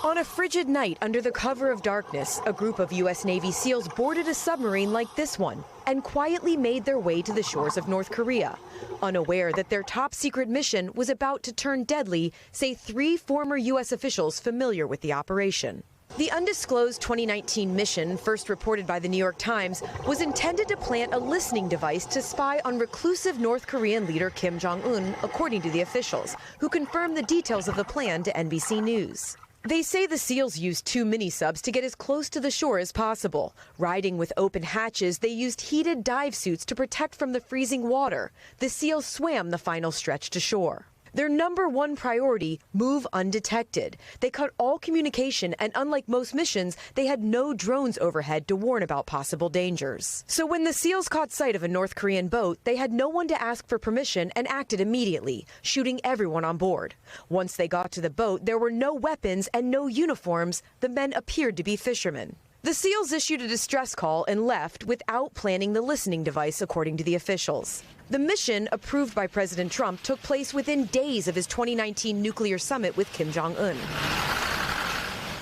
On a frigid night under the cover of darkness, a group of U.S. Navy SEALs boarded a submarine like this one and quietly made their way to the shores of North Korea, unaware that their top secret mission was about to turn deadly, say 3 former U.S. officials familiar with the operation. The undisclosed 2019 mission, first reported by the New York Times, was intended to plant a listening device to spy on reclusive North Korean leader Kim Jong Un, according to the officials, who confirmed the details of the plan to NBC News. They say the SEALs used 2 mini-subs to get as close to the shore as possible. Riding with open hatches, they used heated dive suits to protect from the freezing water. The SEALs swam the final stretch to shore. Their #1 priority, move undetected. They cut all communication, and unlike most missions, they had no drones overhead to warn about possible dangers. So when the SEALs caught sight of a North Korean boat, they had no one to ask for permission and acted immediately, shooting everyone on board. Once they got to the boat, there were no weapons and no uniforms. The men appeared to be fishermen. The SEALs issued a distress call and left without planning the listening device, according to the officials. The mission, approved by President Trump, took place within days of his 2019 nuclear summit with Kim Jong Un.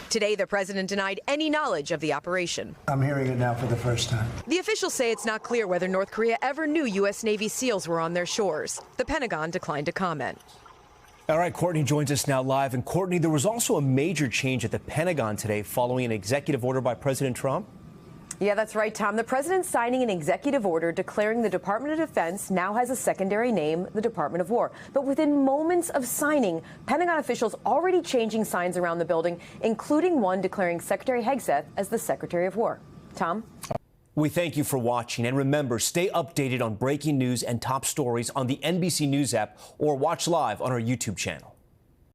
Today, the president denied any knowledge of the operation. I'm hearing it now for the first time. The officials say it's not clear whether North Korea ever knew U.S. Navy SEALs were on their shores. The Pentagon declined to comment. All right, Courtney joins us now live. And Courtney, there was also a major change at the Pentagon today following an executive order by President Trump. Yeah, that's right, Tom. The president signing an executive order declaring the Department of Defense now has a secondary name, the Department of War. But within moments of signing, Pentagon officials already changing signs around the building, including one declaring Secretary Hegseth as the Secretary of War. Tom? We thank you for watching. And remember, stay updated on breaking news and top stories on the NBC News app or watch live on our YouTube channel.